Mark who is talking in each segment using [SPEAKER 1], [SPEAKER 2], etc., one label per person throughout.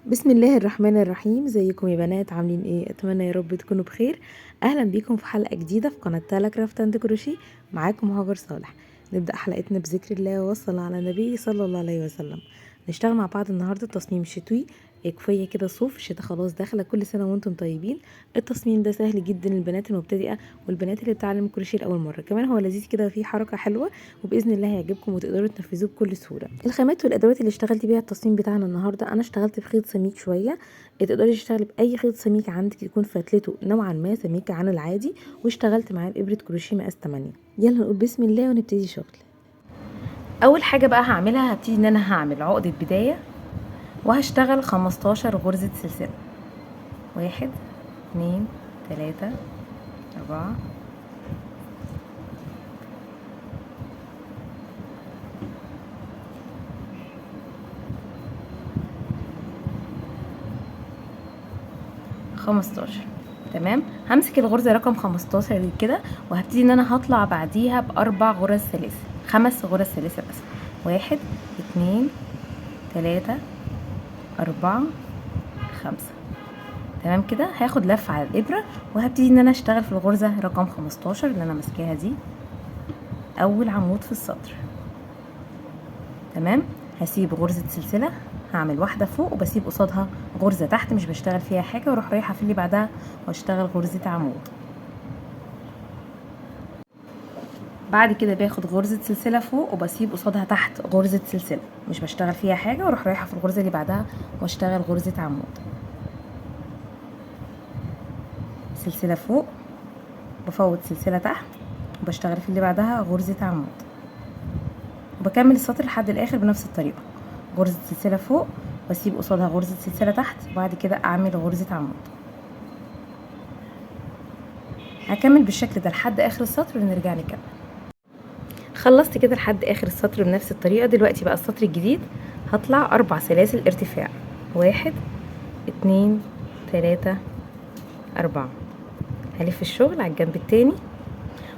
[SPEAKER 1] بسم الله الرحمن الرحيم. ازيكم يا بنات؟ عاملين ايه؟ اتمنى يا رب تكونوا بخير. اهلا بيكم في حلقه جديده في قناه تالا كرافت اند كروشيه. معاكم هاجر صالح. نبدا حلقتنا بذكر الله وصلى على النبي صلى الله عليه وسلم. نشتغل مع بعض النهارده تصميم شتوي كفايه كده. صوف الشتا خلاص داخله، كل سنه وانتم طيبين. التصميم ده سهل جدا للبنات المبتدئه والبنات اللي بتعلم الكروشيه لاول مره، كمان هو لذيذ كده وفيه حركه حلوه، وباذن الله هيعجبكم وتقدروا تنفذوه بكل سهوله. الخامات والادوات اللي اشتغلت بيها التصميم بتاعنا النهارده، انا اشتغلت بخيط سميك شويه. تقدري تشتغلي باي خيط سميك عندك يكون فتلته نوعا ما سميكه عن العادي، واشتغلت معاه بابره كروشيه مقاس 8. يلا نقول بسم الله ونبتدي شغل. اول حاجه بقى هعملها، هبتدي ان انا هعمل عقده بدايه وهشتغل 15 غرزه سلسله. 1 2 3 4 15. تمام، همسك الغرزه رقم 15 دي كده، وهبتدي ان انا هطلع بعديها باربع غرز سلاسل، 5 غرز سلاسل بس. 1 2 3 4 5. تمام كده، هاخد لفه على الابره وهبتدي ان انا اشتغل في الغرزه رقم 15 اللي انا ماسكاها دي، اول عمود في السطر. تمام، هسيب غرزه سلسله، هعمل واحده فوق وبسيب قصادها غرزه تحت مش بشتغل فيها حاجه، واروح رايحه في اللي بعدها واشتغل غرزه عمود. بعد كده باخد غرزه سلسله فوق وبسيب قصادها تحت غرزه سلسله مش بشتغل فيها حاجه، واروح رايحه في الغرزه اللي بعدها واشتغل غرزه عمود. سلسله فوق، بفوت سلسله تحت، وبشتغل في اللي بعدها غرزه عمود، وبكمل السطر لحد الاخر بنفس الطريقه. غرزه سلسله فوق واسيب قصادها غرزه سلسله تحت، وبعد كده اعمل غرزه عمود. هكمل بالشكل ده لحد اخر السطر ونرجع نكمل. خلصت كده لحد اخر السطر بنفس الطريقه. دلوقتي بقى السطر الجديد، هطلع 4 سلاسل ارتفاع. 1 2 3 4. هلف الشغل على الجنب التاني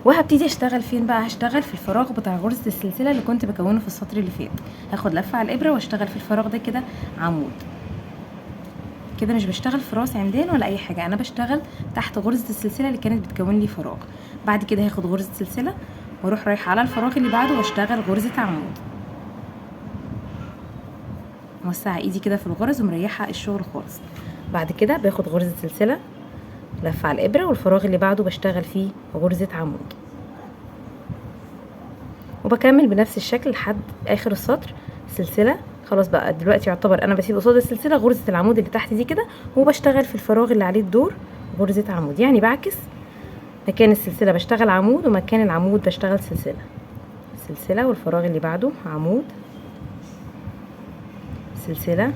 [SPEAKER 1] وهبتدي اشتغل فين بقى؟ هشتغل في الفراغ بتاع غرزه السلسله اللي كنت بكونه في السطر اللي فات. هاخد لفه على الابره واشتغل في الفراغ ده كده عمود. كده مش بشتغل في راس عمدان ولا اي حاجه، انا بشتغل تحت غرزه السلسله اللي كانت بتكون لي فراغ. بعد كده هاخد غرزه سلسله واروح رايحه على الفراغ اللي بعده واشتغل غرزه عمود. موسعه ايدي كده في الغرز ومريحه الشغل خالص. بعد كده باخد غرزه سلسله، لفه على الابره، والفراغ اللي بعده بشتغل فيه غرزه عمود، وبكمل بنفس الشكل لحد اخر السطر. سلسله. خلاص بقى دلوقتي يعتبر انا بسيب قصاد السلسله غرزه العمود اللي تحت دي كده، وبشتغل في الفراغ اللي عليه الدور غرزه عمود، يعني بعكس. مكان السلسله بشتغل عمود، ومكان العمود بشتغل سلسله. سلسله والفراغ اللي بعده عمود، سلسله،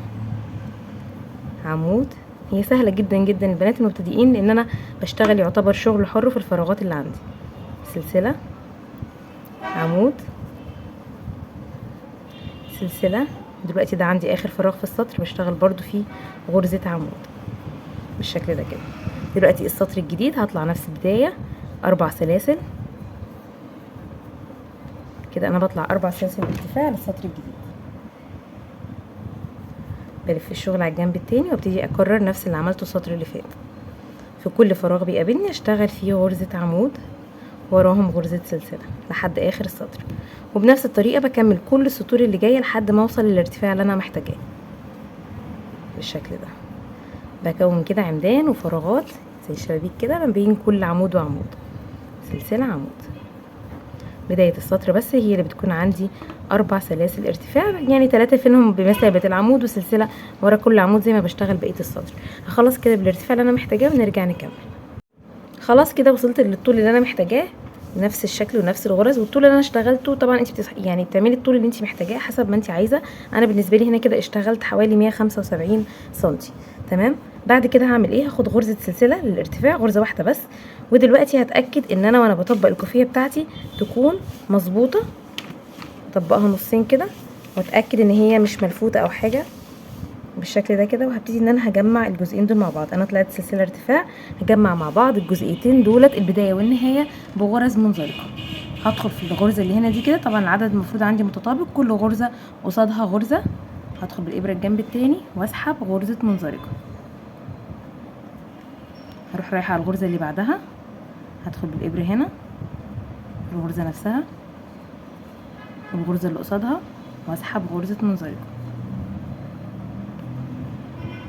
[SPEAKER 1] عمود. هي سهله جدا جدا البنات المبتدئين، لان انا بشتغل يعتبر شغل حر في الفراغات اللي عندي. سلسله، عمود، سلسله. دلوقتي ده عندي اخر فراغ في السطر بشتغل برضو فيه غرزه عمود بالشكل ده كده. دلوقتي السطر الجديد هطلع نفس البدايه، 4 سلاسل كده. انا بطلع 4 سلاسل ارتفاع للسطر الجديد، بلف الشغل على الجنب التاني وابتدي اكرر نفس اللي عملته السطر اللي فات. في كل فراغ بيقابلني اشتغل فيه غرزه عمود، وراهم غرزه سلسله لحد اخر السطر. وبنفس الطريقه بكمل كل السطور اللي جايه لحد ما اوصل للارتفاع اللي انا محتاجاه بالشكل ده. بكون كده عمدان وفراغات زي الشبابيك كده ما بين كل عمود وعمود. سلسله، عمود. بدايه السطر بس هي اللي بتكون عندي 4 سلاسل ارتفاع، يعني 3 فيهم بمثابه العمود وسلسله ورا كل عمود زي ما بشتغل بقيه السطر. هخلص كده بالارتفاع اللي انا محتاجاه ونرجع نكمل. خلاص كده وصلت للطول اللي انا محتاجاه، نفس الشكل ونفس الغرز والطول اللي انا اشتغلته. طبعا انت يعني بتعملي الطول اللي انت محتاجاه حسب ما انت عايزه. انا بالنسبه لي هنا كده اشتغلت حوالي 175 سنتي. تمام. بعد كده هعمل ايه؟ هاخد غرزه سلسله للارتفاع، غرزه واحده بس. ودلوقتي هتاكد ان انا وانا بطبق الكوفيه بتاعتي تكون مظبوطه، اطبقها نصين كده واتاكد ان هي مش ملفوته او حاجه بالشكل ده كده. وهبتدي ان انا هجمع الجزئين دول مع بعض. انا طلعت سلسله ارتفاع، هجمع مع بعض الجزئيتين دولت البدايه والنهايه بغرز منزلقه. هدخل في الغرزه اللي هنا دي كده، طبعا العدد المفروض عندي متطابق، كل غرزه قصادها غرزه هدخل بالابره الجنب التاني واسحب غرزه منزلقه، هروح رايحه على الغرزه اللي بعدها، هدخل بالابره هنا الغرزه نفسها والغرزه اللي قصادها واسحب غرزه منزلقه،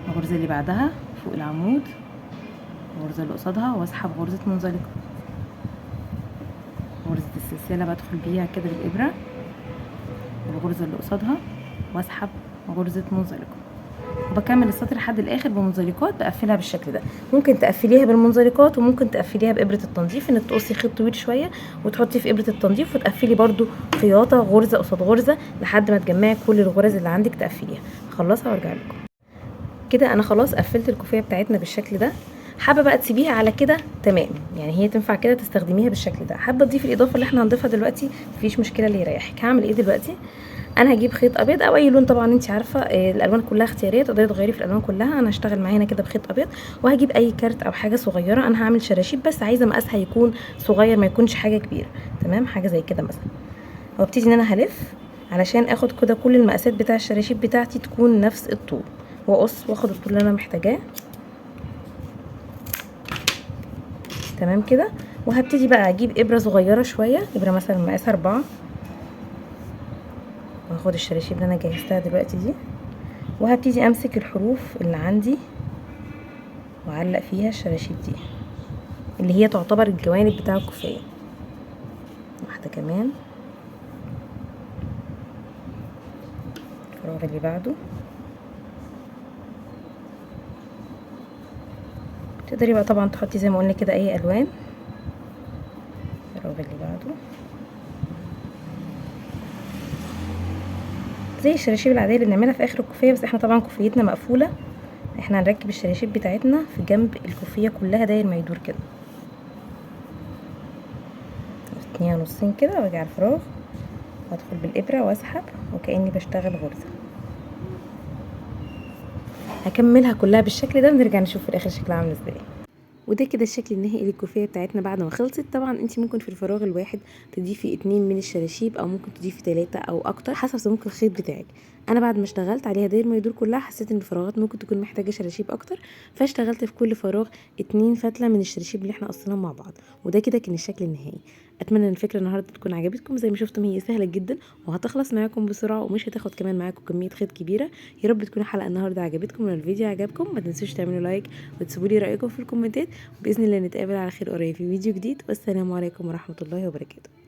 [SPEAKER 1] الغرزه اللي بعدها فوق العمود الغرزه اللي قصادها واسحب غرزه منزلقه، غرزه السلسله بدخل بيها كده بالابره والغرزه اللي قصادها واسحب غرزه منزلقه، وبكمل السطر لحد الاخر بمنزلقات بقفلها بالشكل ده. ممكن تقفليها بالمنزلقات وممكن تقفليها بابره التنظيف، انك تقصي خيط طويل شويه وتحطيه في ابره التنظيف وتقفلي برده خياطه غرزه قصاد غرزه لحد ما تجمعي كل الغرز اللي عندك تقفليها. هخلصها وارجع لكم. كده انا خلاص قفلت الكوفيه بتاعتنا بالشكل ده. حابه بقى تسيبيها على كده تمام، يعني هي تنفع كده تستخدميها بالشكل ده. حابه تضيفي الاضافه اللي احنا هنضيفها دلوقتي مفيش مشكله، اللي يريحك. هعمل ايه دلوقتي؟ انا هجيب خيط ابيض او اي لون، طبعا انت عارفه الالوان كلها اختياريه، تقدري تغيري في الالوان كلها. انا هشتغل معايا هنا كده بخيط ابيض، وهجيب اي كارت او حاجه صغيره. انا هعمل شراشيب بس عايزه مقاسها يكون صغير ما يكونش حاجه كبيره، تمام؟ حاجه زي كده مثلا. وابتدي ان انا هلف علشان اخد كده كل المقاسات بتاع الشراشيب بتاعتي تكون نفس الطول، واقص واخد الطول اللي انا محتاجاه، تمام كده. وهبتدي بقى اجيب ابره صغيره شويه، ابره مثلا مقاسها 4، وهاخد الشراشيب اللي انا جهزتها دلوقتي دي، وهبتدي امسك الحروف اللي عندي واعلق فيها الشراشيب دي اللي هي تعتبر الجوانب بتاع الكوفيه. واحده كمان، الفراغ اللي بعده. تقدري بقى طبعا تحطي زي ما قلنا كده اي الوان. الفراغ اللي بعده زي الشراشيب العاديه اللي بنعملها في اخر الكوفيه، بس احنا طبعا كوفيتنا مقفوله، احنا هنركب الشراشيب بتاعتنا في جنب الكوفيه كلها داير ما يدور كده. اثنيها نصين كده وارجع الفراغ وادخل بالابره واسحب وكاني بشتغل غرزه. هكملها كلها بالشكل ده ونرجع نشوف في الاخر شكلها عامل ازاي. وده كده الشكل النهائي للكوفيه بتاعتنا بعد ما خلصت. طبعا انت ممكن في الفراغ الواحد تضيفي 2 من الشراشيب او ممكن تضيفي 3 او اكتر حسب سمك الخيط بتاعك. انا بعد ما اشتغلت عليها داير ما يدور كلها حسيت ان الفراغات ممكن تكون محتاجه شراشيب اكتر، فاشتغلت في كل فراغ 2 فتله من الشراشيب اللي احنا قصيناهم مع بعض. وده كده كان الشكل النهائي. اتمنى ان الفكره النهارده تكون عجبتكم. زي ما شفتم هي سهله جدا وهتخلص معاكم بسرعه ومش هتاخد كمان معاكم كميه خيط كبيره. يا رب تكون الحلقه النهارده عجبتكم. ولو الفيديو عجبكم ما تنسوش تعملوا لايك وتسيبوا لي رايكم في الكومنتات. باذن الله نتقابل على خير قريب في فيديو جديد، والسلام عليكم ورحمه الله وبركاته.